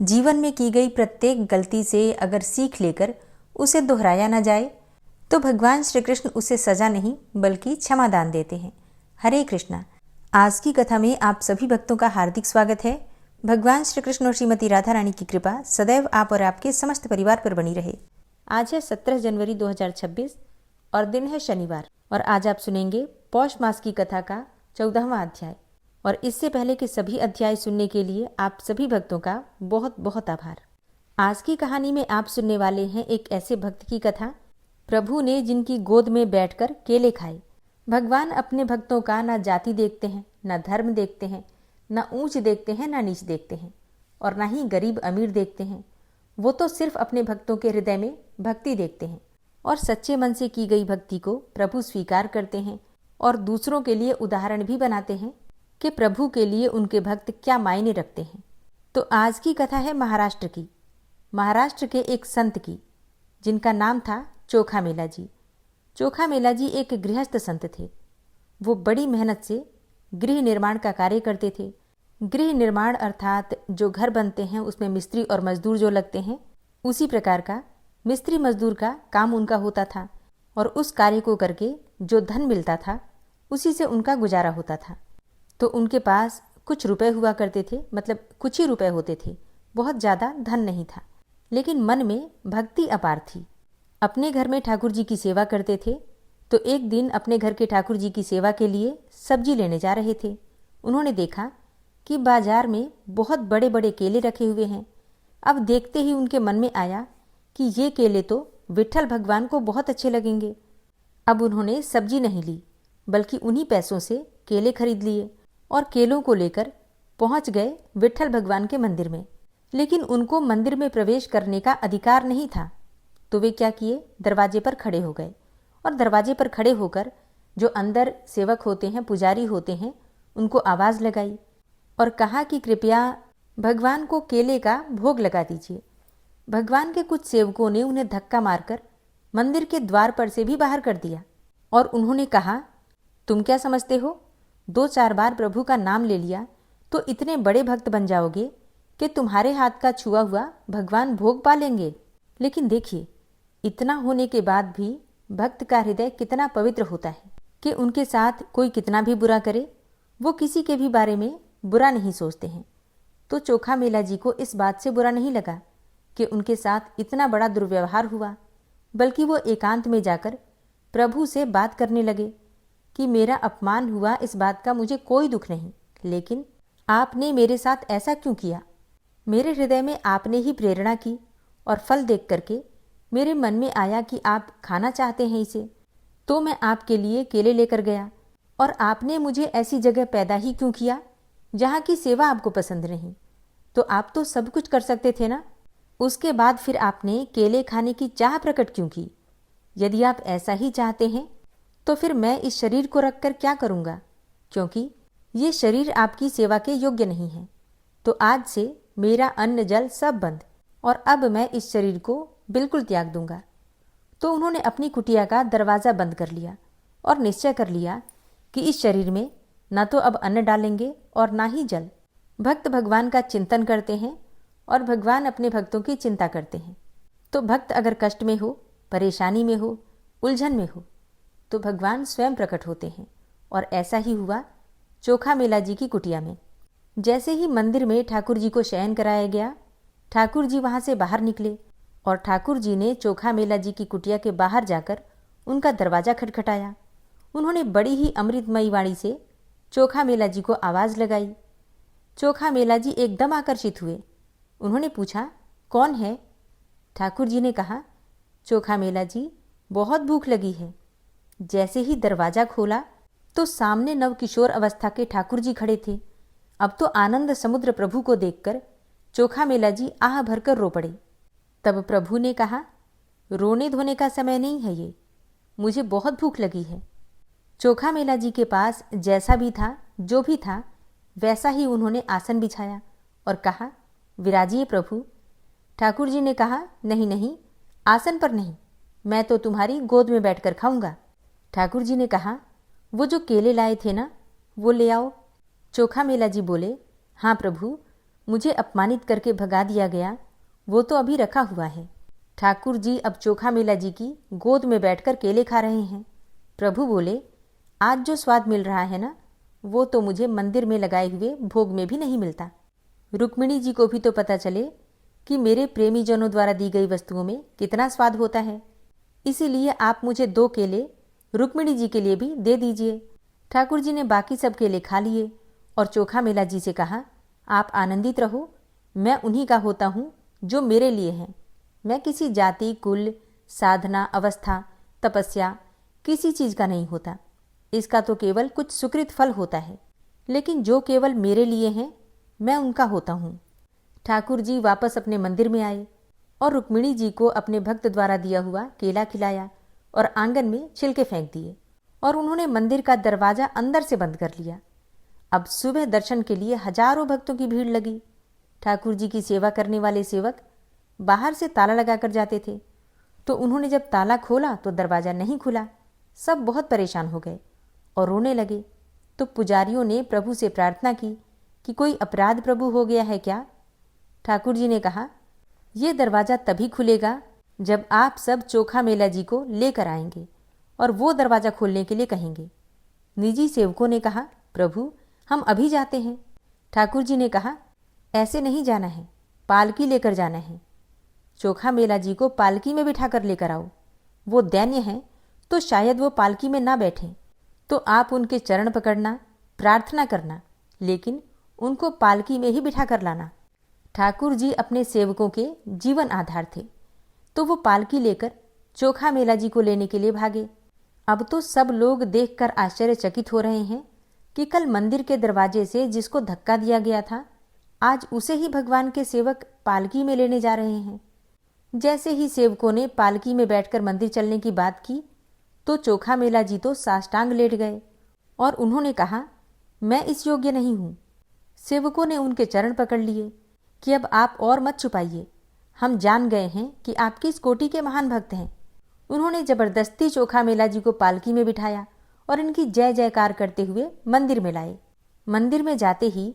जीवन में की गई प्रत्येक गलती से अगर सीख लेकर उसे दोहराया न जाए तो भगवान श्री कृष्ण उसे सजा नहीं बल्कि क्षमादान देते हैं। हरे कृष्णा। आज की कथा में आप सभी भक्तों का हार्दिक स्वागत है। भगवान श्री कृष्ण और श्रीमती राधा रानी की कृपा सदैव आप और आपके समस्त परिवार पर बनी रहे। आज है 17 जनवरी 2026 और दिन है शनिवार, और आज आप सुनेंगे पौष मास की कथा का 14वां अध्याय। और इससे पहले कि सभी अध्याय सुनने के लिए आप सभी भक्तों का बहुत बहुत आभार। आज की कहानी में आप सुनने वाले हैं एक ऐसे भक्त की कथा, प्रभु ने जिनकी गोद में बैठकर केले खाए। भगवान अपने भक्तों का ना जाति देखते हैं, ना धर्म देखते हैं, ना ऊंच देखते हैं, ना नीच देखते हैं, और ना ही गरीब अमीर देखते हैं। वो तो सिर्फ अपने भक्तों के हृदय में भक्ति देखते हैं और सच्चे मन से की गई भक्ति को प्रभु स्वीकार करते हैं और दूसरों के लिए उदाहरण भी बनाते हैं कि प्रभु के लिए उनके भक्त क्या मायने रखते हैं। तो आज की कथा है महाराष्ट्र की, महाराष्ट्र के एक संत की, जिनका नाम था चोखा मेला जी। चोखा मेला जी एक गृहस्थ संत थे। वो बड़ी मेहनत से गृह निर्माण का कार्य करते थे। गृह निर्माण अर्थात जो घर बनते हैं उसमें मिस्त्री और मजदूर जो लगते हैं, उसी प्रकार का मिस्त्री मजदूर का काम उनका होता था। और उस कार्य को करके जो धन मिलता था उसी से उनका गुजारा होता था। तो उनके पास कुछ रुपए हुआ करते थे, मतलब कुछ ही रुपए होते थे, बहुत ज़्यादा धन नहीं था, लेकिन मन में भक्ति अपार थी। अपने घर में ठाकुर जी की सेवा करते थे। तो एक दिन अपने घर के ठाकुर जी की सेवा के लिए सब्जी लेने जा रहे थे। उन्होंने देखा कि बाजार में बहुत बड़े बड़े केले रखे हुए हैं। अब देखते ही उनके मन में आया कि ये केले तो विट्ठल भगवान को बहुत अच्छे लगेंगे। अब उन्होंने सब्जी नहीं ली, बल्कि उन्हीं पैसों से केले खरीद लिए और केलों को लेकर पहुंच गए विट्ठल भगवान के मंदिर में। लेकिन उनको मंदिर में प्रवेश करने का अधिकार नहीं था। तो वे क्या किए, दरवाजे पर खड़े हो गए और दरवाजे पर खड़े होकर जो अंदर सेवक होते हैं, पुजारी होते हैं, उनको आवाज़ लगाई और कहा कि कृपया भगवान को केले का भोग लगा दीजिए। भगवान के कुछ सेवकों ने उन्हें धक्का मारकर मंदिर के द्वार पर से भी बाहर कर दिया और उन्होंने कहा, तुम क्या समझते हो, 2-4 बार प्रभु का नाम ले लिया तो इतने बड़े भक्त बन जाओगे कि तुम्हारे हाथ का छुआ हुआ भगवान भोग पा लेंगे। लेकिन देखिए, इतना होने के बाद भी भक्त का हृदय कितना पवित्र होता है कि उनके साथ कोई कितना भी बुरा करे, वो किसी के भी बारे में बुरा नहीं सोचते हैं। तो चोखा मेला जी को इस बात से बुरा नहीं लगा कि उनके साथ इतना बड़ा दुर्व्यवहार हुआ, बल्कि वो एकांत में जाकर प्रभु से बात करने लगे कि मेरा अपमान हुआ, इस बात का मुझे कोई दुख नहीं, लेकिन आपने मेरे साथ ऐसा क्यों किया। मेरे हृदय में आपने ही प्रेरणा की और फल देख करके मेरे मन में आया कि आप खाना चाहते हैं इसे, तो मैं आपके लिए केले लेकर गया। और आपने मुझे ऐसी जगह पैदा ही क्यों किया जहाँ की सेवा आपको पसंद नहीं। तो आप तो सब कुछ कर सकते थे ना। उसके बाद फिर आपने केले खाने की चाह प्रकट क्यों की। यदि आप ऐसा ही चाहते हैं तो फिर मैं इस शरीर को रखकर क्या करूँगा, क्योंकि ये शरीर आपकी सेवा के योग्य नहीं है। तो आज से मेरा अन्न जल सब बंद, और अब मैं इस शरीर को बिल्कुल त्याग दूंगा। तो उन्होंने अपनी कुटिया का दरवाज़ा बंद कर लिया और निश्चय कर लिया कि इस शरीर में न तो अब अन्न डालेंगे और ना ही जल। भक्त भगवान का चिंतन करते हैं और भगवान अपने भक्तों की चिंता करते हैं। तो भक्त अगर कष्ट में हो, परेशानी में हो, उलझन में हो, तो भगवान स्वयं प्रकट होते हैं। और ऐसा ही हुआ चोखा मेला जी की कुटिया में। जैसे ही मंदिर में ठाकुर जी को शयन कराया गया, ठाकुर जी वहाँ से बाहर निकले और ठाकुर जी ने चोखा मेला जी की कुटिया के बाहर जाकर उनका दरवाज़ा खटखटाया। उन्होंने बड़ी ही अमृतमयी वाणी से चोखा मेला जी को आवाज़ लगाई। चोखा मेला जी एकदम आकर्षित हुए। उन्होंने पूछा, कौन है। ठाकुर जी ने कहा, चोखा मेला जी, बहुत भूख लगी है। जैसे ही दरवाज़ा खोला तो सामने नवकिशोर अवस्था के ठाकुर जी खड़े थे। अब तो आनंद समुद्र प्रभु को देखकर चोखा मेला जी आह भरकर रो पड़े। तब प्रभु ने कहा, रोने धोने का समय नहीं है ये, मुझे बहुत भूख लगी है। चोखा मेला जी के पास जैसा भी था, जो भी था, वैसा ही उन्होंने आसन बिछाया और कहा, विराजिए प्रभु। ठाकुर जी ने कहा, नहीं नहीं, आसन पर नहीं, मैं तो तुम्हारी गोद में बैठकर खाऊंगा। ठाकुर जी ने कहा, वो जो केले लाए थे ना, वो ले आओ। चोखा मेला जी बोले, हाँ प्रभु, मुझे अपमानित करके भगा दिया गया, वो तो अभी रखा हुआ है। ठाकुर जी अब चोखा मेला जी की गोद में बैठकर केले खा रहे हैं। प्रभु बोले, आज जो स्वाद मिल रहा है ना, वो तो मुझे मंदिर में लगाए हुए भोग में भी नहीं मिलता। रुक्मिणी जी को भी तो पता चले कि मेरे प्रेमी जनों द्वारा दी गई वस्तुओं में कितना स्वाद होता है। इसीलिए आप मुझे 2 केले रुक्मिणी जी के लिए भी दे दीजिए। ठाकुर जी ने बाकी सब केले खा लिए और चोखा मेला जी से कहा, आप आनंदित रहो, मैं उन्हीं का होता हूँ जो मेरे लिए हैं। मैं किसी जाति, कुल, साधना, अवस्था, तपस्या किसी चीज़ का नहीं होता। इसका तो केवल कुछ सुकृत फल होता है, लेकिन जो केवल मेरे लिए हैं मैं उनका होता हूँ। ठाकुर जी वापस अपने मंदिर में आए और रुक्मिणी जी को अपने भक्त द्वारा दिया हुआ केला खिलाया और आंगन में छिलके फेंक दिए और उन्होंने मंदिर का दरवाजा अंदर से बंद कर लिया। अब सुबह दर्शन के लिए हजारों भक्तों की भीड़ लगी। ठाकुर जी की सेवा करने वाले सेवक बाहर से ताला लगाकर जाते थे, तो उन्होंने जब ताला खोला तो दरवाजा नहीं खुला। सब बहुत परेशान हो गए और रोने लगे। तो पुजारियों ने प्रभु से प्रार्थना की कि कोई अपराध प्रभु हो गया है क्या। ठाकुर जी ने कहा, ये दरवाज़ा तभी खुलेगा जब आप सब चोखा मेला जी को लेकर आएंगे और वो दरवाज़ा खोलने के लिए कहेंगे। निजी सेवकों ने कहा, प्रभु हम अभी जाते हैं। ठाकुर जी ने कहा, ऐसे नहीं जाना है, पालकी लेकर जाना है। चोखा मेला जी को पालकी में बिठाकर लेकर आओ। वो दैन्य हैं तो शायद वो पालकी में ना बैठें, तो आप उनके चरण पकड़ना, प्रार्थना करना, लेकिन उनको पालकी में ही बिठा कर लाना। ठाकुर जी अपने सेवकों के जीवन आधार थे, तो वो पालकी लेकर चोखा मेला जी को लेने के लिए भागे। अब तो सब लोग देखकर आश्चर्यचकित हो रहे हैं कि कल मंदिर के दरवाजे से जिसको धक्का दिया गया था, आज उसे ही भगवान के सेवक पालकी में लेने जा रहे हैं। जैसे ही सेवकों ने पालकी में बैठकर मंदिर चलने की बात की, तो चोखा मेला जी तो साष्टांग लेट गए और उन्होंने कहा, मैं इस योग्य नहीं हूँ। सेवकों ने उनके चरण पकड़ लिए कि अब आप और मत छुपाइए, हम जान गए हैं कि आप किस कोटि के महान भक्त हैं। उन्होंने जबरदस्ती चोखा मेला जी को पालकी में बिठाया और इनकी जय जयकार करते हुए मंदिर में लाए। मंदिर में जाते ही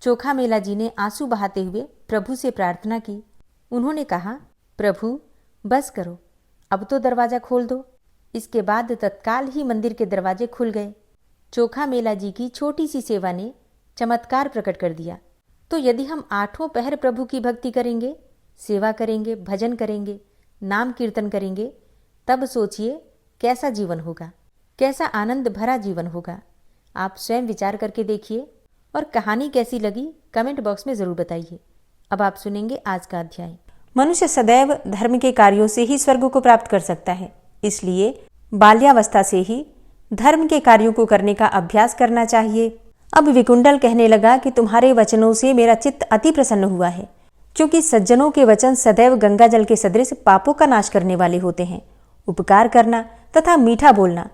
चोखा मेला जी ने आंसू बहाते हुए प्रभु से प्रार्थना की। उन्होंने कहा, प्रभु बस करो, अब तो दरवाज़ा खोल दो। इसके बाद तत्काल ही मंदिर के दरवाजे खुल गए। चोखा मेला जी की छोटी सी सेवा ने चमत्कार प्रकट कर दिया। तो यदि हम 8 पहर प्रभु की भक्ति करेंगे, सेवा करेंगे, भजन करेंगे, नाम कीर्तन करेंगे, तब सोचिए कैसा जीवन होगा, कैसा आनंद भरा जीवन होगा। आप स्वयं विचार करके देखिए और कहानी कैसी लगी कमेंट बॉक्स में ज़रूर बताइए। अब आप सुनेंगे आज का अध्याय। मनुष्य सदैव धर्म के कार्यों से ही स्वर्ग को प्राप्त कर सकता है, इसलिए बाल्यावस्था से ही धर्म के कार्यों को करने का अभ्यास करना चाहिए। अब विकुंडल कहने लगा कि तुम्हारे वचनों से मेरा चित्त अति प्रसन्न हुआ है, क्योंकि सज्जनों के वचन सदैव गंगा जल के सदृश पापों का नाश करने वाले होते हैं। उपकार करना तथा मीठा बोलना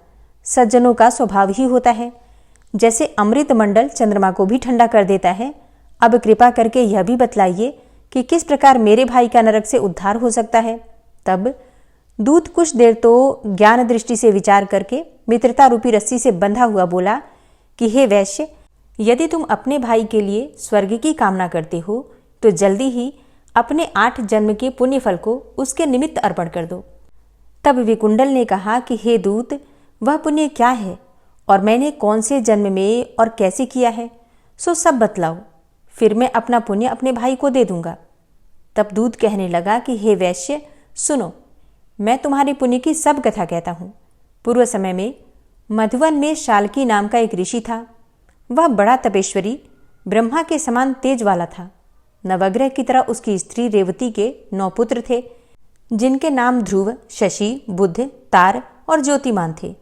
सज्जनों का स्वभाव ही होता है। जैसे अमृत मंडल चंद्रमा को भी ठंडा कर देता है, अब कृपा करके यह भी बतलाइए कि किस प्रकार मेरे भाई का नरक से उद्धार हो सकता है। तब दूत कुछ देर तो ज्ञान दृष्टि से विचार करके मित्रता रूपी रस्सी से बंधा हुआ बोला कि हे वैश्य, यदि तुम अपने भाई के लिए स्वर्ग की कामना करते हो तो जल्दी ही अपने 8 जन्म के पुण्य फल को उसके निमित्त अर्पण कर दो। तब विकुंडल ने कहा कि हे दूत, वह पुण्य क्या है और मैंने कौन से जन्म में और कैसे किया है, सो सब बतलाओ, फिर मैं अपना पुण्य अपने भाई को दे दूंगा। तब दूत कहने लगा कि हे वैश्य सुनो, मैं तुम्हारे पुण्य की सब कथा कहता हूँ। पूर्व समय में मधुवन में शाल्की नाम का एक ऋषि था। वह बड़ा तपेश्वरी, ब्रह्मा के समान तेज वाला था। नवग्रह की तरह उसकी स्त्री रेवती के 9 पुत्र थे, जिनके नाम ध्रुव, शशि, बुध, तार और ज्योतिमान थे।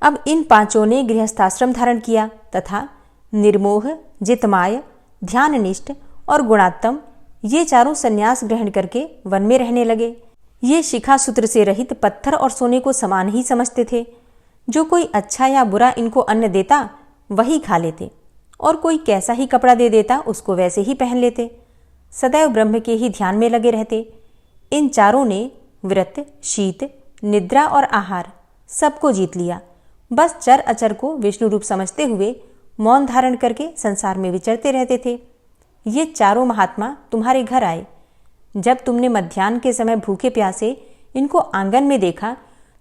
अब इन 5 ने गृहस्थाश्रम धारण किया तथा निर्मोह, जितमाय, ध्याननिष्ठ और गुणात्तम ये 4 संन्यास ग्रहण करके वन में रहने लगे। ये शिखा सूत्र से रहित पत्थर और सोने को समान ही समझते थे। जो कोई अच्छा या बुरा इनको अन्न देता वही खा लेते और कोई कैसा ही कपड़ा दे देता उसको वैसे ही पहन लेते। सदैव ब्रह्म के ही ध्यान में लगे रहते। इन 4 ने व्रत, शीत, निद्रा और आहार सबको जीत लिया। बस चर अचर को विष्णु रूप समझते हुए मौन धारण करके संसार में विचरते रहते थे। ये चारों महात्मा तुम्हारे घर आए। जब तुमने मध्याह्न के समय भूखे प्यासे इनको आंगन में देखा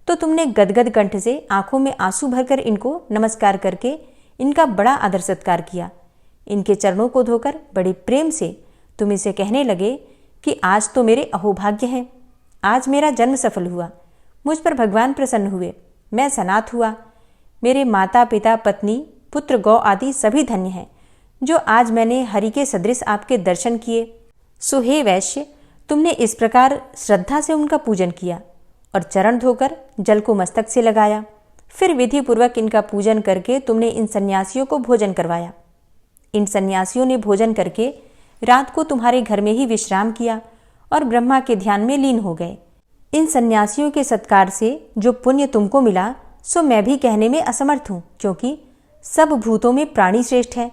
तो तुमने गदगद कंठ से आंखों में आंसू भरकर इनको नमस्कार करके इनका बड़ा आदर सत्कार किया। इनके चरणों को धोकर बड़े प्रेम से तुम इसे कहने लगे कि आज तो मेरे अहोभाग्य हैं, आज मेरा जन्म सफल हुआ, मुझ पर भगवान प्रसन्न हुए, मैं सनाथ हुआ, मेरे माता पिता पत्नी पुत्र गौ आदि सभी धन्य हैं जो आज मैंने हरि के सदृश आपके दर्शन किए। सो हे वैश्य, तुमने इस प्रकार श्रद्धा से उनका पूजन किया और चरण धोकर जल को मस्तक से लगाया। फिर विधि पूर्वक इनका पूजन करके तुमने इन सन्यासियों को भोजन करवाया। इन सन्यासियों ने भोजन करके रात को तुम्हारे घर में ही विश्राम किया और ब्रह्मा के ध्यान में लीन हो गए। इन सन्यासियों के सत्कार से जो पुण्य तुमको मिला सो मैं भी कहने में असमर्थ हूँ, क्योंकि सब भूतों में प्राणी श्रेष्ठ है,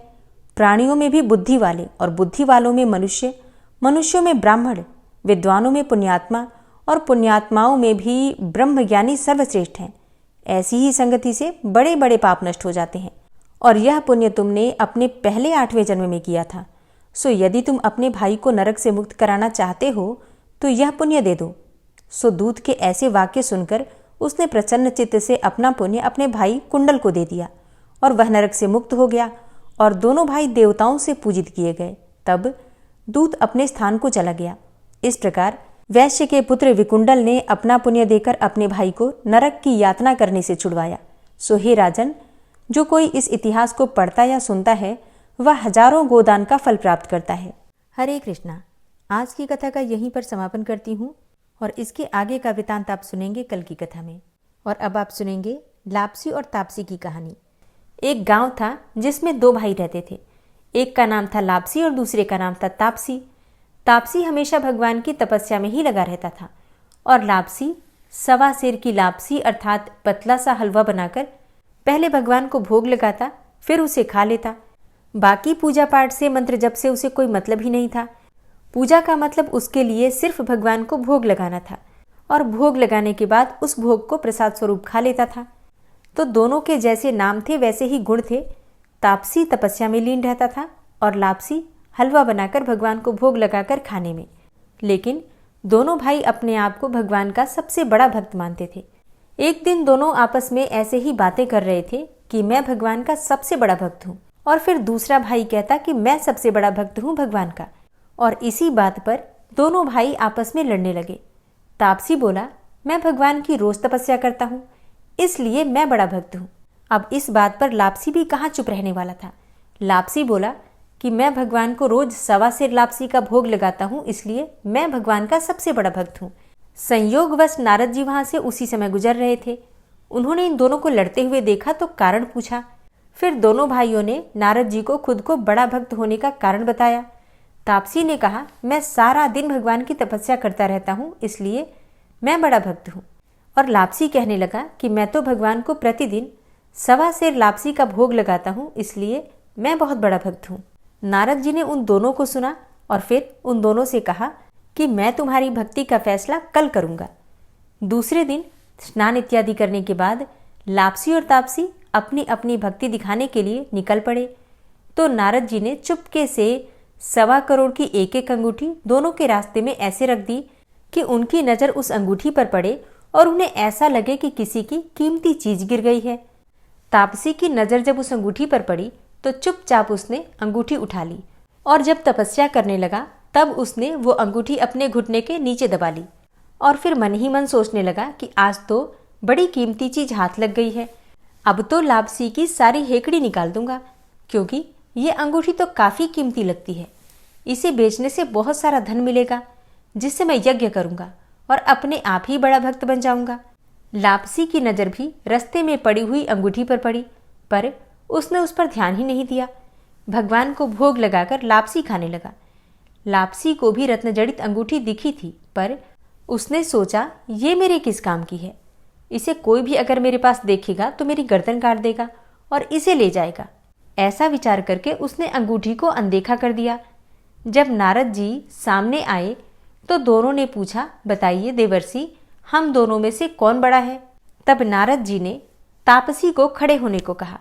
प्राणियों में भी बुद्धि वाले और बुद्धि वालों में मनुष्य, मनुष्यों में ब्राह्मण, विद्वानों में पुण्यात्मा और पुण्यात्माओं में भी ब्रह्मज्ञानी सर्वश्रेष्ठ हैं। ऐसी ही संगति से बड़े बड़े पाप नष्ट हो जाते हैं और यह पुण्य तुमने अपने पहले 8वें जन्म में किया था। सो यदि तुम अपने भाई को नरक से मुक्त कराना चाहते हो तो यह पुण्य दे दो। सो दूत के ऐसे वाक्य सुनकर उसने प्रसन्न चित्त से अपना पुण्य अपने भाई कुंडल को दे दिया और वह नरक से मुक्त हो गया और दोनों भाई देवताओं से पूजित किए गए। तब दूत अपने स्थान को चला गया। इस प्रकार वैश्य के पुत्र विकुंडल ने अपना पुण्य देकर अपने भाई को नरक की यातना करने से छुड़वाया। सो हे राजन, जो कोई इस इतिहास को पढ़ता या सुनता है वह हजारों गोदान का फल प्राप्त करता है। हरे कृष्णा। आज की कथा का यहीं पर समापन करती हूँ और इसके आगे का वृतांत आप सुनेंगे कल की कथा में। और अब आप सुनेंगे लापसी और तापसी की कहानी। एक गांव था जिसमें 2 भाई रहते थे। एक का नाम था लापसी और दूसरे का नाम था तापसी। तापसी हमेशा भगवान की तपस्या में ही लगा रहता था और लापसी 1.25 सेर की लापसी अर्थात पतला सा हलवा बनाकर पहले भगवान को भोग लगाता, फिर उसे खा लेता। बाकी पूजा पाठ से मंत्र जप से उसे कोई मतलब ही नहीं था। पूजा का मतलब उसके लिए सिर्फ भगवान को भोग लगाना था और भोग लगाने के बाद उस भोग को प्रसाद स्वरूप खा लेता था। तो दोनों के जैसे नाम थे वैसे ही गुण थे। तापसी तपस्या में लीन रहता था और लापसी हलवा बनाकर भगवान को भोग लगाकर खाने में। लेकिन दोनों भाई अपने आप को भगवान का सबसे बड़ा भक्त मानते थे। एक दिन दोनों आपस में ऐसे ही बातें कर रहे थे कि मैं भगवान का सबसे बड़ा भक्त हूँ, और फिर दूसरा भाई कहता कि मैं सबसे बड़ा भक्त हूँ भगवान का। और इसी बात पर दोनों भाई आपस में लड़ने लगे। तापसी बोला, मैं भगवान की रोज तपस्या करता हूँ, इसलिए मैं बड़ा भक्त हूँ। अब इस बात पर लापसी भी कहाँ चुप रहने वाला था। लापसी बोला कि मैं भगवान को रोज 1.25 सेर लापसी का भोग लगाता हूँ, इसलिए मैं भगवान का सबसे बड़ा भक्त हूँ। संयोगवश नारद जी वहां से उसी समय गुजर रहे थे। उन्होंने इन दोनों को लड़ते हुए देखा तो कारण पूछा। फिर दोनों भाइयों ने नारद जी को खुद को बड़ा भक्त होने का कारण बताया। तापसी ने कहा, मैं सारा दिन भगवान की तपस्या करता रहता हूँ, इसलिए मैं बड़ा भक्त हूँ। और लापसी कहने लगा कि मैं तो भगवान को प्रतिदिन 1.25 सेर लापसी का भोग लगाता हूँ, इसलिए मैं बहुत बड़ा भक्त हूँ। नारद जी ने उन दोनों को सुना और फिर उन दोनों से कहा कि मैं तुम्हारी भक्ति का फैसला कल करूँगा। दूसरे दिन स्नान इत्यादि करने के बाद लापसी और तापसी अपनी अपनी भक्ति दिखाने के लिए निकल पड़े। तो नारद जी ने चुपके से 1.25 करोड़ की एक अंगूठी दोनों के रास्ते में ऐसे रख दी कि उनकी नज़र उस अंगूठी पर पड़े और उन्हें ऐसा लगे कि किसी की कीमती चीज गिर गई है। तापसी की नज़र जब उस अंगूठी पर पड़ी तो चुपचाप उसने अंगूठी उठा ली और जब तपस्या करने लगा तब उसने वो अंगूठी अपने घुटने के नीचे दबा ली और फिर मन ही मन सोचने लगा कि आज तो बड़ी कीमती चीज हाथ लग गई है। अब तो लापसी की सारी हेकड़ी निकाल दूंगा, क्योंकि ये अंगूठी तो काफ़ी कीमती लगती है। इसे बेचने से बहुत सारा धन मिलेगा, जिससे मैं यज्ञ करूंगा और अपने आप ही बड़ा भक्त बन जाऊंगा। लापसी की नज़र भी रास्ते में पड़ी हुई अंगूठी पर पड़ी, पर उसने उस पर ध्यान ही नहीं दिया। भगवान को भोग लगाकर लापसी खाने लगा। लापसी को भी रत्नजड़ित अंगूठी दिखी थी, पर उसने सोचा ये मेरे किस काम की है, इसे कोई भी अगर मेरे पास देखेगा तो मेरी गर्दन काट देगा और इसे ले जाएगा। ऐसा विचार करके उसने अंगूठी को अनदेखा कर दिया। जब नारद जी सामने आए तो दोनों ने पूछा, बताइए देवर्षि, हम दोनों में से कौन बड़ा है? तब नारद जी ने तापसी को खड़े होने को कहा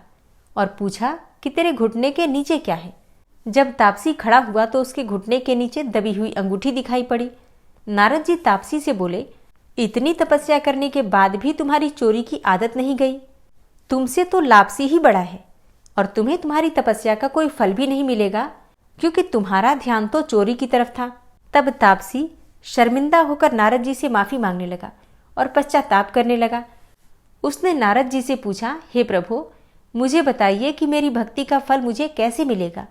और पूछा कि तेरे घुटने के नीचे क्या है? जब तापसी खड़ा हुआ तो उसके घुटने के नीचे दबी हुई अंगूठी दिखाई पड़ी। नारद जी तापसी से बोले, इतनी तपस्या करने के बाद भी तुम्हारी चोरी की आदत नहीं गई? तुमसे तो लापसी ही बड़ा है और तुम्हें तुम्हारी तपस्या का कोई फल भी नहीं मिलेगा, क्योंकि तुम्हारा ध्यान तो चोरी की तरफ था। तब तापसी शर्मिंदा होकर नारद जी से माफी मांगने लगा और पश्चाताप करने लगा। उसने नारद जी से पूछा, हे प्रभु, मुझे बताइए कि मेरी भक्ति का फल मुझे कैसे मिलेगा?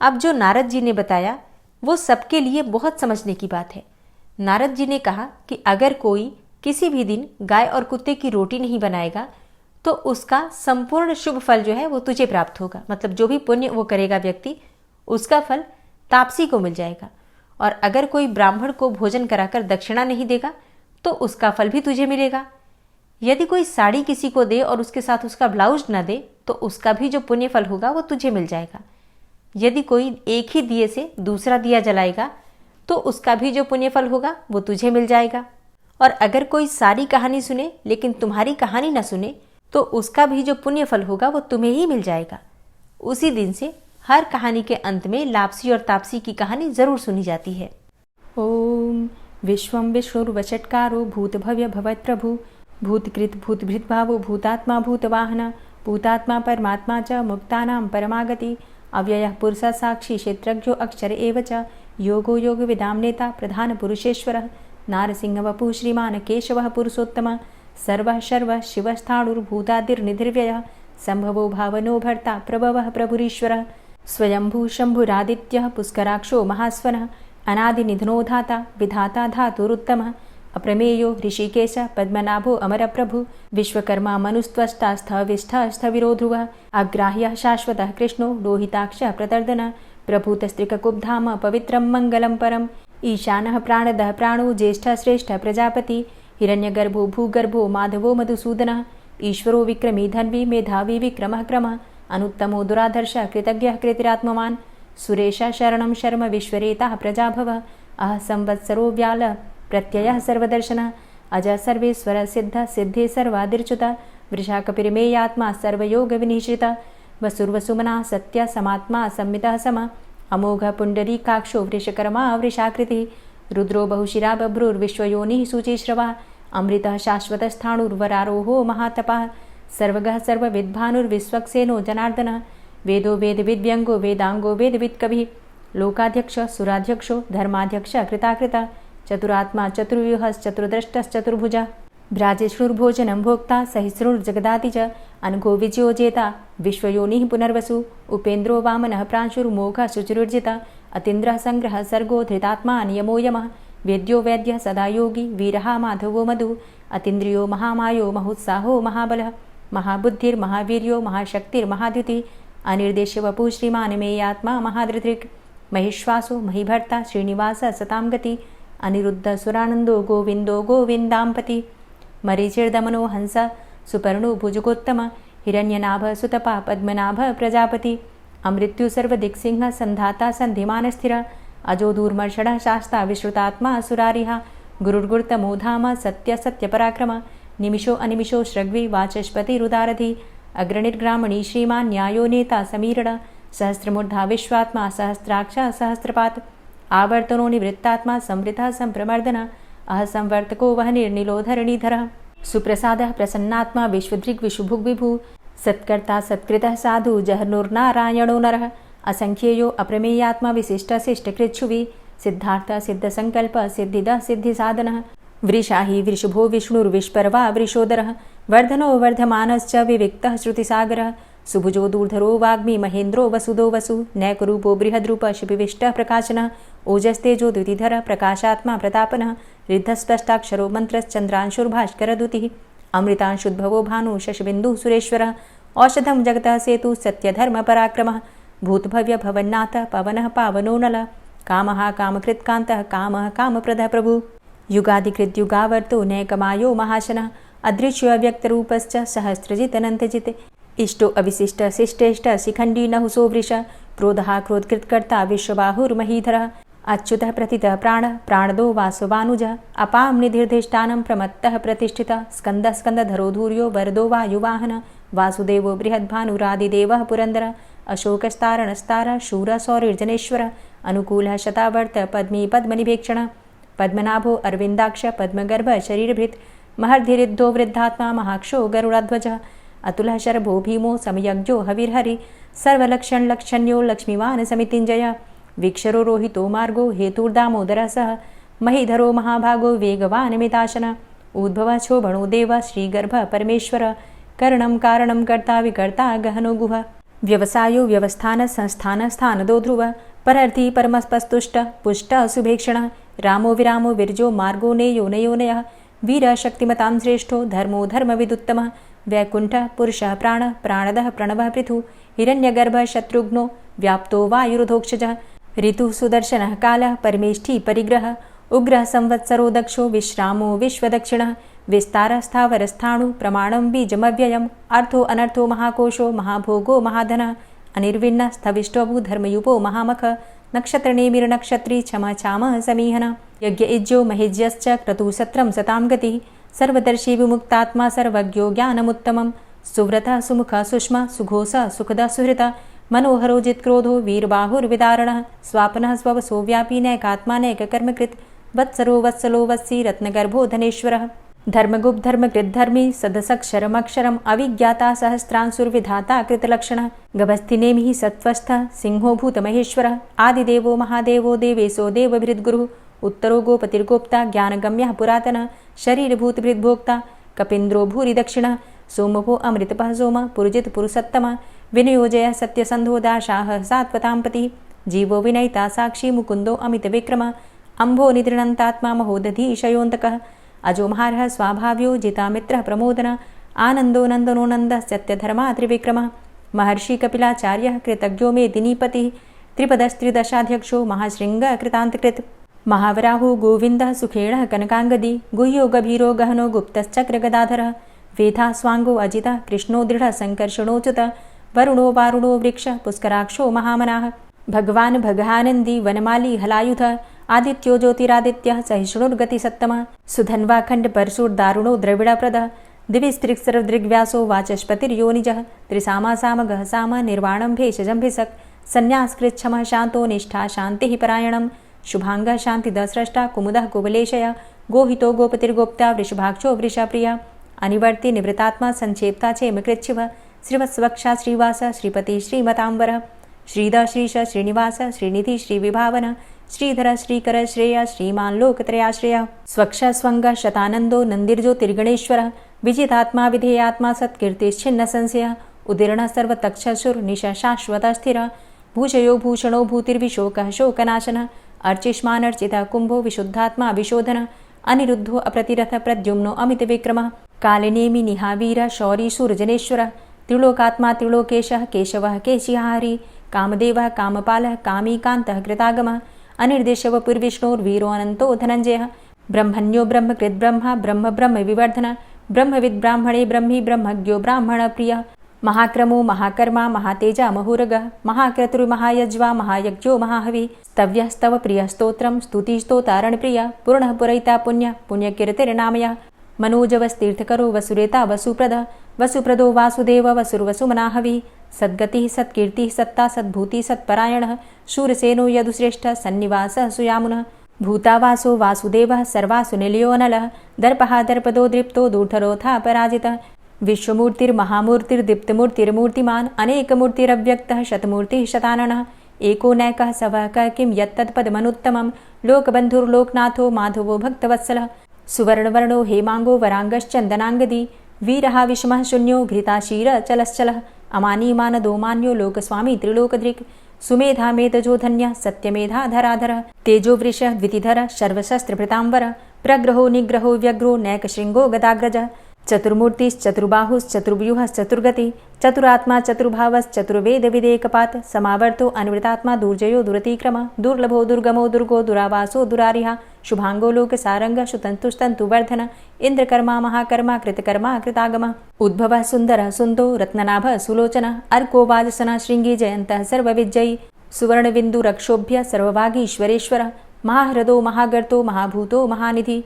अब जो नारद जी ने बताया वो सबके लिए बहुत समझने की बात है। नारद जी ने कहा कि अगर कोई किसी भी दिन गाय और कुत्ते की रोटी नहीं बनाएगा तो उसका संपूर्ण शुभ फल जो है वो तुझे प्राप्त होगा। मतलब जो भी पुण्य वो करेगा व्यक्ति, उसका फल तापसी को मिल जाएगा। और अगर कोई ब्राह्मण को भोजन कराकर दक्षिणा नहीं देगा तो उसका फल भी तुझे मिलेगा। यदि कोई साड़ी किसी को दे और उसके साथ उसका ब्लाउज न दे तो उसका भी जो पुण्य फल होगा वो तुझे मिल जाएगा। यदि कोई एक ही दिए से दूसरा दिया जलाएगा तो उसका भी जो पुण्य फल होगा वो तुझे मिल जाएगा। और अगर कोई सारी कहानी सुने लेकिन तुम्हारी कहानी न सुने तो उसका भी जो पुण्य फल होगा वो तुम्हें ही मिल जाएगा। उसी दिन से हर कहानी के अंत में लापसी और तापसी की कहानी जरूर सुनी जाती है। ओम विश्वम विष्णुर्वचटकारो भूत भव्य भवत प्रभु भूतकृत भूतभृत भावो भूतात्मा भूतवाहन भूतात्मा परमात्मा च मुक्तानां परमागति अव्ययः पुरुष साक्षी क्षेत्रज्ञो अक्षर एव च योगो योग विदाम नेता प्रधान पुरुषेश्वरः नारसिंह वपु श्रीमान केशवः पुरुषोत्तम सर्वः शर्वः शिवस्थाणुर्भूतादिर्निधिर्व्ययः संभवो भावनो भर्ता प्रभवः प्रभुरीश्वरः स्वयंभू शंभुरादित्यः पुष्कराक्षो महास्वनः अनादिनिधनो धाता विधाता धातुरुत्तमः अप्रमेयो ऋषिकेश पद्मनाभो अमरप्रभु विश्वकर्मा मनुस्त्वष्टा स्थविष्ठः स्थविरो ध्रुवः अग्राह्यः शाश्वतः कृष्णो लोहिताक्षः प्रतर्दन प्रभूतस्त्रिककुब्धाम पवित्रं मङ्गलं परम् ईशानः प्राणदः प्राणो ज्येष्ठः श्रेष्ठः प्रजापति हिरण्यगर्भो भूगर्भो माधवो मधुसूदनः ईश्वरो विक्रमी धन्वी मेधावी विक्रमः क्रमः अनुत्तमो दुराधर्षः कृतज्ञः कृतिरात्मवान् सुरेशः शरणं शर्म विश्वरेताः प्रजाभवः अह संवत्सरो व्यालः प्रत्ययः सर्वदर्शनः अज सर्वेश्वर सिद्ध सिद्धे सर्वादिर्च्युतः वृषाकपिर्मेयात्मा सर्वयोगविनिश्रितः वसुर्वसुमना सत्य समात्मा संमितः समः अमोघ पुण्डरीकाक्षो वृषकर्मा वृषाकृतिः रुद्रो बहुशिरा बभ्रुर्विश्वयोनिः शुचिश्रवः अमृतः शाश्वतस्थाणुर्वरारोहो महातपः सर्वगः सर्वविद्भानुर्विश्वक्सेनो जनार्दनः वेदो वेदविद्व्यङ्गो वेदाङ्गो वेदवित्कविः लोकाध्यक्षः सुराध्यक्षो धर्माध्यक्षः कृताकृतः चतुरात्मा चतुर्व्यूहश्चतुर्द्रष्टश्चतुर्भुजः भ्राजिष्णुर्भोजनं भोक्ता सहिष्णुर्जगदाति च अनघो विजयोजेता विश्वयोनिः पुनर्वसु उपेन्द्रो वामनः प्रांशुर्मोघः शुचिरुर्जितः अतीन्द्रः संग्रहः सर्गो धृतात्मा नियमो यमः वेद्यो वैद्यः सदा योगी वीरः माधवो मधु अतीन्द्रियो महामायो महोत्साहो महाबलः महाबुद्धिर्महावीर्यो महाशक्तिर्महाद्युतिः अनिर्देश्य वपुः श्रीमान् मेयात्मा महाधृतिर् महिश्वासो महीभर्ता श्रीनिवासः सतां गति अनिरुद्ध सुरानन्दो गोविन्दो गोविन्दाम्पति मरीचिर्दमनो हंस सुपर्णो भुजगोत्तम हिरण्यनाभ सुतपा पद्मनाभ प्रजापति अमृत्यु सर्वदिक्सिंह संधाता संधिमानस्थिर अजो दूर्मर्षणः शास्ता विश्रुतात्मा सुरारिः गुरुर्गुर्तमो धाम सत्य सत्यपराक्रम निमिषो अनिमिषो श्रग्वी वाचस्पतिरुदारधि अग्रणिर्ग्रामणी श्रीमान् न्यायो नेता समीरण सहस्रमूर्धा विश्वात्मा सहस्राक्षा सहस्रपात् आवर्तनो निवृत्तात्मा संवृतः संप्रमर्दन अह संवर्तको वह निर्निलोधरणीधरः सुप्रसादः प्रसन्नात्मा विश्वदृग् विशुभुग् विभु सत्कर्ता सत्कृतः साधु जहर्नुर्नारायणो नरः असंख्येयो अप्रमेयात्मा विशिष्ट शिष्टकृच्छुवि सिद्धार्थ सिद्धसंकल्प सिद्धिदः सिद्धिसाधनः वृषाहि वृषभो विष्णुर्विष्पर्वा वृषोदरः वर्धनो वर्धमानश्च विविक्तः श्रुतिसागरः सुभुजो दूर्धरो वाग्मी महेन्द्रो वसुदो वसु नैकरूपो बृहद्रूप शिपिविष्टः प्रकाशनः ओजस्तेजो द्युतिधर प्रकाशात्मा प्रतापनः रिद्धस्पष्टाक्षरो मन्त्रश्चन्द्रांशुर्भास्करद्युतिः अमृतांशुद्भवो भानु शशबिन्दुः सुरेश्वरः औषधं जगतः सेतु सत्यधर्मपराक्रमः भूतभव्य भवन्नाथ पवनः पावनो नलः कामः कामकृत्कान्तः कामः कामप्रदः प्रभु युगादिकृद्युगावर्तो नैकमायो महाशनः अदृश्यो अव्यक्तरूपश्च सहस्रजितनन्तजित् इष्टो अविशिष्ट शिष्टेष्ट शिखण्डी नहुसो वृष क्रोधः क्रोधकृत्कर्ता विश्वबाहुर्महीधरः अच्युतः प्रतितः प्राणः प्राणदो वासवानुजः अपां निधिर्धिष्ठानं प्रमत्तः प्रतिष्ठितः स्कन्दः स्कन्दधरो धूर्यो वरदो वायुवाहनः वासुदेवो बृहद्भानुरादिदेवः पुरन्दरः अशोकस्तारणस्तार शूर सौरिर्जनेश्वर अनुकूल शतावर्त पद्मी पद्मनिभेक्षण पद्मनाभो अरविंदाक्ष पद्मगर्भ शरीरभृत महर्धिरिद्धो वृद्धात्मा महाक्षो गरुड़ध्वज अतुल शरभो भीमो समयज्ञो हविर्हरि सर्वलक्षण्यो लक्ष्मीवान समितिंजय वीक्षरो रोहितो मार्गो हेतुर्दामोदर सह महीधरो महाभागो वेगवान मिताशन उद्भव शोभणो देव श्रीगर्भ परमेश्वर करणं कारणं कर्ता विकर्ता गहनो गुह व्यवसायो व्यवस्थान संस्थान स्थानदो ध्रुव परर्थी परमस्पस्तुष्ट पुष्ट सुभेक्षण रामो विरामो विरजो मार्गो नेयो नयोनयः वीर शक्तिमतां श्रेष्ठो धर्मो धर्मविदुत्तमः वैकुंठ पुरुष प्राण प्राणदः प्रणवः पृथु हिरण्यगर्भ शत्रुघ्नो व्याप्तो वायुरुधोक्षजः ऋतु सुदर्शनः कालः परमेष्ठी परिग्रह उग्रः संवत्सरो दक्षो विश्रामो विश्वदक्षिणः विस्तारस्थावरस्थाणु प्रमाणं बीजमव्ययम् अर्थो अनर्थो महाकोशो महाभोगो महाधनः अनिर्विण्ण स्थविष्टोभू धर्मयुपो महामख नक्षत्रनेमिर्नक्षत्री क्षमा क्षामः समीहन यज्ञ इज्यो महेज्यश्च क्रतुसत्रं सतां गतिः सर्वदर्शी विमुक्तात्मा सर्वज्ञो ज्ञानमुत्तमं सुव्रतः सुमुखः सुष्मा सुघोषः सुखदः सुहृतः मनोहरो जित्क्रोधो वीरबाहुर्विदारणः स्वापनः स्ववसो व्यापी नैकात्मा नैककर्मकृत् वत्सरो वत्सलो वत्सी रत्नगर्भो धनेश्वरः धर्मगुप्त धर्मकृत धर्मी सदसक्षरमक्षरम् अविज्ञाता सहस्रांसुर्विधाता कृतलक्षणः गभस्तिनेमिः सत्त्वस्थः सिंहो भूतमहेश्वरः आदिदेवो महादेवो देवेशो देवभृद्गुरुः उत्तरो गोपतिर्गोप्ता ज्ञानगम्यः पुरातनः शरीरभूतभृद्भोक्ता कपीन्द्रो भूरि दक्षिणः सोमभो अमृतपः सोम पुरुजित पुरुषोत्तमः विनयोजय सत्यसन्धो दाशाः सात्वतां पतिः जीवो विनयिता साक्षी मुकुन्दो अमितविक्रमः अम्भो निद्रणन्तात्मा महोदधीशयोऽन्तकः अजोमहारः स्वाभाव्यो जितामित्रः प्रमोदन आनन्दो नन्दनो नन्दः सत्यधर्मा त्रिविक्रमः महर्षि कपिलाचार्यः कृतज्ञो मेदिनीपतिः त्रिपदस्त्रिदशाध्यक्षो महाशृङ्गः कृतान्तकृत् महावराहो गोविन्दः सुखेणः कनकाङ्गदी गुह्यो गभीरो गहनो गुप्तश्चक्रगदाधरः वेधा स्वाङ्गो अजितः कृष्णो दृढः सङ्कर्षणोच्युतः वरुणो वारुणो वृक्षः पुष्कराक्षो महामनाः भगवान् भगानन्दी वनमाली हलायुधः आदित्यो ज्योतिरादित्यः सहिष्णुर्गतिसत्तमः सुधन्वाखण्ड परशुर्दारुणो द्रविडप्रदः दिविस्त्रिक्सर्वदृग्व्यासो वाचस्पतिर्योनिजः त्रिसामासामगः साम निर्वाणं भेषजम्भिषक् संन्यासकृच्छमः शान्तो निष्ठा शान्तिः परायणं शुभाङ्गः शान्तिदस्रष्टा कुमुदः कुवलेशय गोहितो गोपतिर्गोप्ता वृषभाक्षो वृषप्रिया अनिवर्ति निवृतात्मा संक्षेप्ता क्षेमकृच्छिवः श्रीवत्सवक्षा श्रीवास श्रीपति श्रीमतांबरः श्रीद श्रीश श्रीनिवास श्रीनिधि श्रीविभावन श्रीधर श्रीकर श्रेय श्रीमान लोकत्रयाश्रय स्वक्ष स्वंग शतानंदो नंदिर्ज्योतिर्गणेश्वर विजितात्मा विधेयात्मा सत्कीर्तिश्चिन्न संशय उदीर्ण सर्वतक्षसुर्निश शाश्वत स्थिर भूषयो भूषणो भूतिर्विशोकः शोकनाशन अर्चिष्मानर्चित कुंभो विशुद्धात्मा विशोधन अनिरुद्धो अप्रतिरथ प्रद्युम्नो अमित विक्रमः कालिनेमि निहावीर शौरी सूर्जनेश्वर त्रिलोकात्मा त्रिलोकेशः केशवः केशिहारी कामदेवः कामपालः कामीकान्तः कृतागमः अनिर्देशवपुर्विष्णोर्वीरो अनन्तो धनञ्जयः ब्रह्मण्यो ब्रह्मकृद्ब्रह्मा ब्रह्म ब्रह्म विवर्धन ब्रह्मविद् ब्राह्मणे ब्रह्मी ब्रह्मज्ञो ब्राह्मणप्रियः महाक्रमो महाकर्मा महातेजा महुरगः महाक्रतुर्महायज्वा महायज्ञो महाहवि स्तव्यस्तव प्रियस्तोत्रं स्तुतिस्तोतारणप्रिय पूर्णः पुरयिता पुण्य पुण्यकीर्तिर्नामयः मनोजवस्तीर्थकरो वसुरेता वसुप्रद वसुप्रदो वासुदेव वसुर्वसुमनाहवि सद्गतिः सत्कीर्तिः सत्ता सद्भूतिः सत्परायणः शूरसेनो यदुश्रेष्ठः सन्निवासः सुयामुनः भूतावासो वासुदेवः सर्वासु निलयोऽनलः दर्पः दर्पदो दृप्तो दूर्धरोऽथा पराजितः विश्वमूर्तिर्महामूर्तिर्दीप्तमूर्तिर्मूर्तिमान् अनेकमूर्तिरव्यक्तः शतमूर्तिः शताननः एको नैकः सवः कः किं यत्तत्पदमनुत्तमं लोकबन्धुर्लोकनाथो माधवो भक्तवत्सलः सुवर्णवर्णो हेमांगो वरांगश्चन्दनांगदी वीरः विषमः शून्यो घृताशीरचलश्चलः अमानीमानदो मान्यो लोकस्वामी त्रिलोकदृक् सुमेधा मेधजोधन्यः सत्यमेधाधराधरः तेजोवृषः द्वितिधरः सर्वशस्त्रभृताम्बर प्रग्रहो निग्रहो व्यग्रो नैकशृङ्गो गदाग्रजः चतुर्मूर्तिश्चतुर्बाहुश्चतुर्व्यूहश्चतुर्गति चतुरात्मा चतुर्भावश्चतुर्वेदविदेकपात् समावर्तो अनिवृतात्मा दुर्जयो दुरतिक्रम दुर्लभो दुर्गमो दुर्गो दुरावासो दुरारिहा शुभांगो लोकसारंग शुतन्तुस्तन्तुवर्धन इंद्रकर्मा महाकर्मा कृतकर्मा कृतागम उद्भवः सुन्दरः सुन्दो रत्ननाभः सुलोचनः अर्को वाजसनः शृङ्गी जयन्तः सर्वविजयी सुवर्णबिन्दुरक्षोभ्य सर्वभागीश्वरेश्वरः महाहृदो महागर्तो महाभूतो महानिधि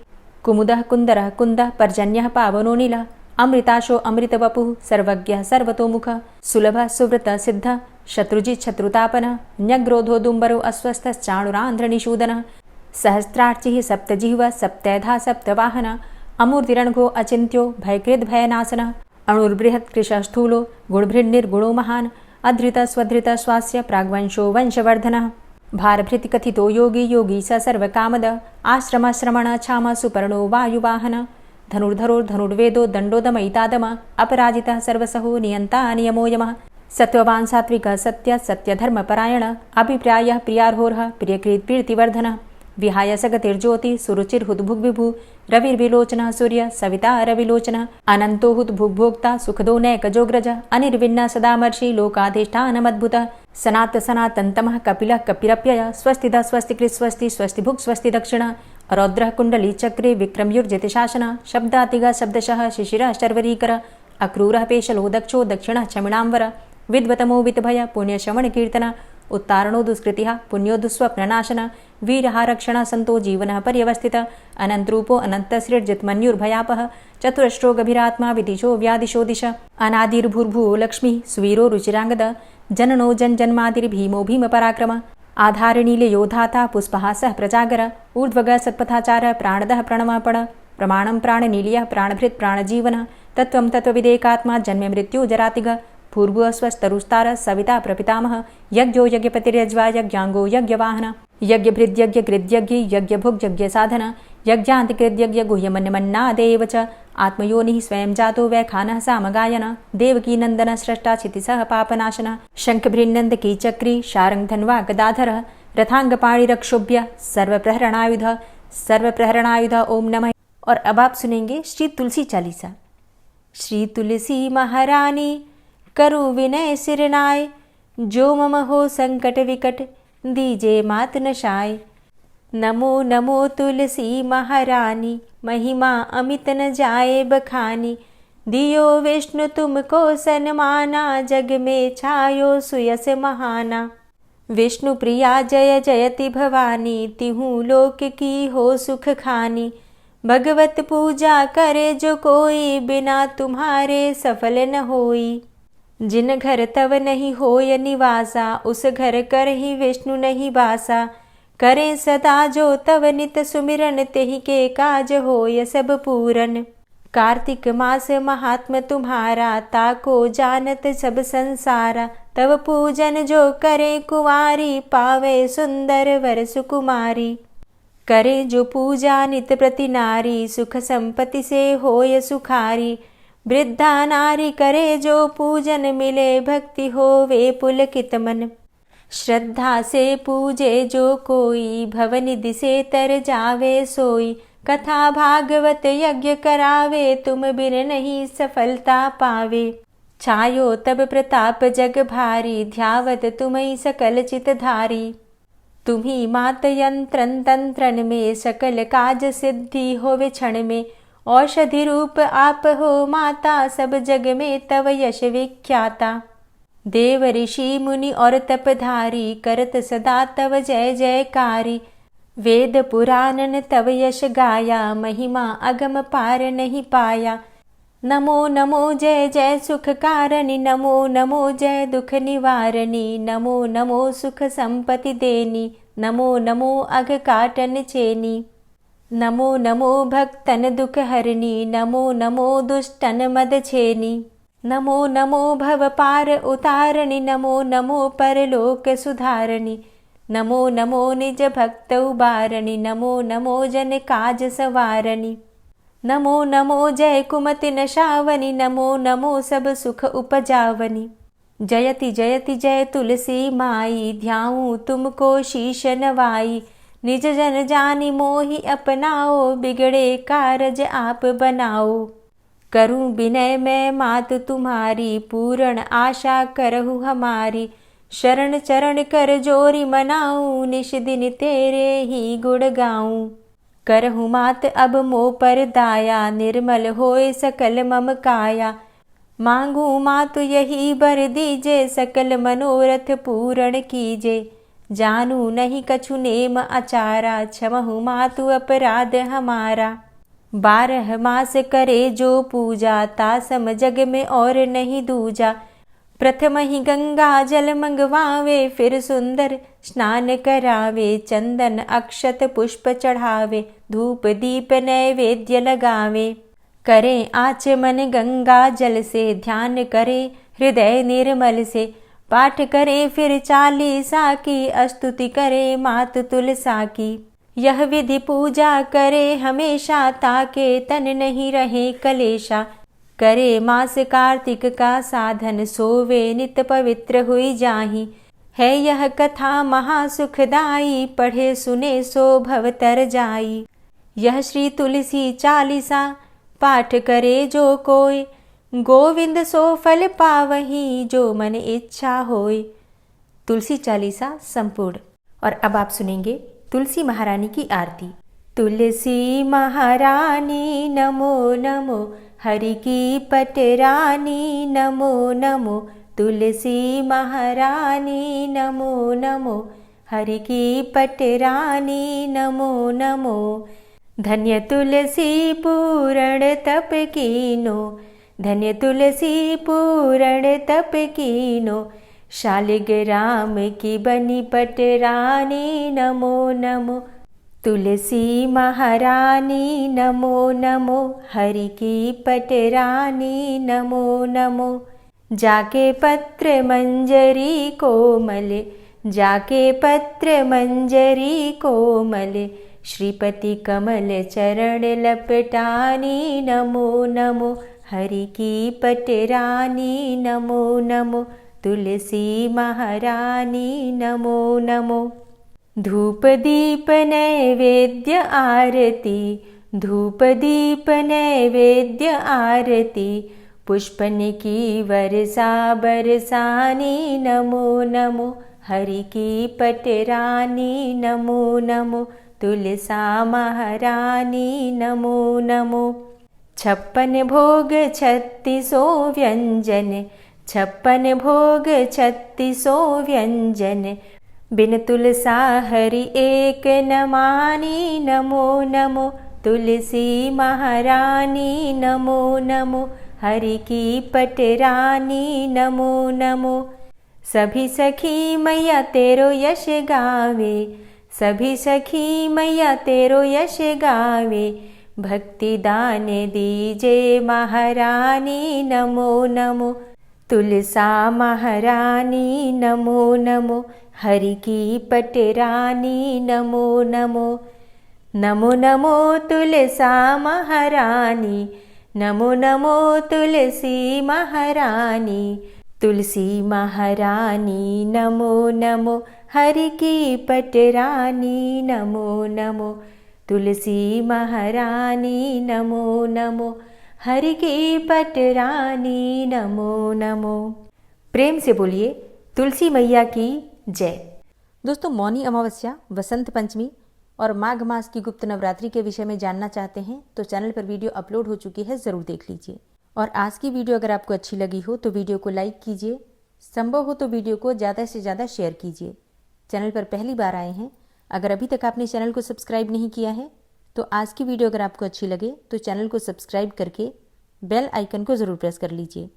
कुमुदः कुन्दरः कुन्दः पर्जन्यः पावनो नीलः अमृताशो अमृतवपुः सर्वज्ञः सर्वतोमुखः सुलभः सुव्रतः सिद्धः शत्रुजित् शत्रुतापनः न्यग्रोधो दुम्बरो अस्वस्थश्चाणुरान्ध्रनिषूदनः सहस्रार्चिः सप्तजिह्वः सप्तैधा सप्तवाहनः अमूर्तिरणघो अचिन्त्यो भयकृद्भयनाशनः अणुर्बृहत् कृशस्थूलो गुणभृन्निर्गुणो महान् अधृतः स्वधृतः स्वास्य प्राग्वंशो वंशवर्धनः भारभृतिकथितो योगी योगी स सर्वकामदः आश्रमश्रमण क्षाम सुपर्णो वायुवाहन धनुर्धरोर्धनुर्वेदो दण्डोदमयितादम अपराजितः सर्वसहो नियन्ता नियमो यमः सत्त्ववान् सात्विकः सत्यः सत्यधर्मपरायणः अभिप्रायः प्रियार्होर्हः प्रियकृत् प्रीतिवर्धनः विहाय सगतिर्ज्योतिः सुरुचिर्हुद्भुग्विभुः रविर्विलोचनः सूर्यः सविता रविलोचनः अनन्तो हुद्भुग्भोक्ता सुखदो नैकजोग्रजः अनिर्विण्णः सदामर्षि लोकाधिष्ठानमद्भुतः सनात सनातन्तमः कपिलः कपिरप्ययः स्वस्तिदः स्वस्तिकृत् स्वस्ति स्वस्तिभुक् स्वस्ति दक्षिणः रौद्रः कुण्डली चक्रे विक्रमयुर्जितशासनः शब्दातिगः शब्दशः शिशिरः शर्वरीकरः अक्रूरः पेशलो दक्षो दक्षिणः क्षमिणाम्बरः विद्वतमो वितभय पुण्यश्रवणकीर्तनः उत्तारणो दुष्कृतिः पुण्यो दुःस्वप्ननाशनः वीरः रक्षणः सन्तो जीवनः पर्यवस्थितः अनन्तरूपो अनन्तसृर्जितमन्युर्भयापः चतुरश्रो गभीरात्मा विदिशो व्यादिशो दिश अनादिर्भूर्भुवो लक्ष्मीः सुवीरो रुचिराङ्गदः जननो जन्मादिर्भीमो भीमपराक्रमः आधारनीलयोधाता पुष्पहासः प्रजागर ऊर्ध्वगः सत्पथाचारः प्राणदः प्रणमापण प्रमाणं प्राणनीलयः प्राणभृत् प्राणजीवनः तत्त्वं तत्त्वविदेकात्मा जन्म मृत्यु जरातिगः भूर्भुवः स्वस्तरुस्तारः सविता प्रपितामहः यज्ञो यज्ञपतिर्यज्वा यज्ञाङ्गो यज्ञवाहनः यज्ञभृद्यज्ञकृद्यज्ञ यज्ञभुग्यज्ञसाधनः यज्ञान्तिकृद्यज्ञ गुह्यमन्यमन्नादेव च आत्मयोनिः स्वयं जातो वैखानः सामगायनः देवकीनन्दनः स्रष्टा क्षितिसः पापनाशनः शङ्खभृन्नन्दकीचक्री शारङ्गधन्वा गदाधरः रथाङ्गपाणिरक्षोभ्य सर्वप्रहरणायुध ओम नमः। और अब आप सुनेंगे श्री तुलसी चालीसा। श्री तुलसी महारानी करु विनय सिरनाय, जो मम हो संकट विकट दीजे मात नशाय। नमो नमो तुलसी महारानी, महिमा अमित न जाए बखानी। दियो विष्णु तुमको सन्माना, जग में छायो सुयस महाना। विष्णु प्रिया जय जयति भवानी, तिहु लोक की हो सुख खानी। भगवत पूजा करे जो कोई, बिना तुम्हारे सफल न होई। जिन घर तव नहीं होय निवासा, उस घर कर ही विष्णु नहीं बासा। करें सदा जो तव नित सुमिरन, तेहि के काज होय सब पूरन। कार्तिक मास महात्म तुम्हारा, ताको जानत सब संसारा। तव पूजन जो करे कुंवारी, पावे सुंदर वर सुकुमारी। करे जो पूजा नित प्रति नारी, सुख संपत्ति से होय सुखारी। वृद्धा नारी करे जो पूजन, मिले भक्ति होवे पुलकित मन। श्रद्धा से पूजे जो कोई, भवनिधि से तर जावे सोई। कथा भागवत यज्ञ करावे, तुम बिन नहीं सफलता पावे। छायो तब प्रताप जग भारी, ध्यावत तुम्हीं सकल चित धारी। तुम्ही मात यंत्रन तंत्रन में, सकल काज सिद्धि होवे क्षण में। औषधि रूप आप हो माता, सब जग में तव यश विख्याता। देव ऋषि मुनि और तपधारी, करत सदा तव जय जयकारी। वेद पुराणन तव यश गाया, महिमा अगम पार नहीं पाया। नमो नमो जय जय सुख कारणि, नमो नमो जय दुख निवारणी। नमो नमो सुख संपत्ति देनी, नमो नमो अघ काटन चेनी। नमो नमो भक्तन दुख हरणी, नमो नमो दुष्टन मद छेनी। नमो नमो भव पार उतारणी, नमो नमो परलोक सुधारणी। नमो नमो निज भक्त उबारणी, नमो नमो जन काज सवारणी। नमो नमो जय कुमति नशावनी, नमो नमो सब सुख उपजावनी। जयति जयति जय तुलसी माई, ध्याऊं तुमको शीश नवाई। निज जन जानी मोहि अपनाओ, बिगड़े कारज आप बनाओ। करूं विनय मैं मात तुम्हारी, पूर्ण आशा करहु हमारी। शरण चरण कर जोरी मनाऊं, निश दिन तेरे ही गुण गाऊं। करहु मात अब मोह पर दाया, निर्मल होए सकल मम काया। मांगू मातु यही बर दीजे, सकल मनोरथ पूर्ण कीजे। जानू नहीं कछु नेम आचारा, क्षमहु मातु अपराध हमारा। 12 मास करे जो पूजा, तासम जग में और नहीं दूजा। प्रथम ही गंगा जल मंगवावे, फिर सुंदर स्नान करावे। चंदन अक्षत पुष्प चढ़ावे, धूप दीप नैवेद्य लगावे। करें आचमन गंगा जल से, ध्यान करे हृदय निर्मल से। पाठ करे फिर 40 की, स्तुति करे मात तुलसा की। यह विधि पूजा करे हमेशा, ताके तन नहीं रहे कलेशा। करे मास कार्तिक का साधन, सोवे नित पवित्र हुई जाहि। है यह कथा महासुखदाई, पढ़े सुने सो भव तर जाई। यह श्री तुलसी 40 पाठ करे जो कोय, गोविंद सो फल पावही, जो मन इच्छा होय। तुलसी 40 संपूर्ण। और अब आप सुनेंगे तुलसी महारानी की आरती। तुलसी महारानी नमो नमो, हरि की पटरानी नमो नमो। तुलसी महारानी नमो नमो, हरि की पटरानी नमो नमो। धन्य तुलसी पूर्ण तप कीनो, धन्य तुलसी पूर्ण तप कीनो। शालिग्राम की बनी पटरानी नमो नमो। तुलसी महारानी नमो नमो, हरि की पटरानी नमो नमो। जाके पत्र मंजरी कोमल, जाके पत्र मंजरी कोमल। श्रीपति कमल चरण लपटानी नमो नमो, हरि की पटरानी नमो नमो। तुलसी महारानी नमो नमो। धूप दीप नैवेद्य आरती, धूप दीप नैवेद्य आरती। पुष्पन की वर्षा बरसानी नमो नमो, हरि की पटरानी नमो नमो। तुलसा महारानी नमो नमो। 56 भोग 36 व्यंजन, 56 भोग 36 व्यंजन। बिन तुलसा हरि एक न मानी नमो नमो। तुलसी महारानी नमो नमो, हरि की पटरानी नमो नमो। सभी सखी मैया तेरो यश गावे, सभी सखी मैया तेरो यश गावे। भक्ति दान दीजे महारानी नमो नमो। तुलसा महारानी नमो नमो, हरि की पटरानी नमो नमो। नमो नमो तुलसा महारानी, नमो नमो तुलसी महारानी। तुलसी महारानी नमो नमो, हरि की पटरानी नमो नमो। तुलसी महारानी नमो नमो, हरि की पटरानी नमो नमो। प्रेम से बोलिए तुलसी मैया की जय। दोस्तों, मौनी अमावस्या, वसंत पंचमी और माघ मास की गुप्त नवरात्रि के विषय में जानना चाहते हैं तो चैनल पर वीडियो अपलोड हो चुकी है, ज़रूर देख लीजिए। और आज की वीडियो अगर आपको अच्छी लगी हो तो वीडियो को लाइक कीजिए, संभव हो तो वीडियो को ज़्यादा से ज़्यादा शेयर कीजिए। चैनल पर पहली बार आए हैं, अगर अभी तक आपने चैनल को सब्सक्राइब नहीं किया है तो आज की वीडियो अगर आपको अच्छी लगे तो चैनल को सब्सक्राइब करके बेल आइकन को ज़रूर प्रेस कर लीजिए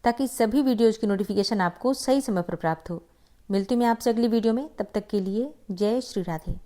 ताकि सभी वीडियोज़ की नोटिफिकेशन आपको सही समय पर प्राप्त हो। मिलती मैं आपसे अगली वीडियो में, तब तक के लिए जय श्री राधे।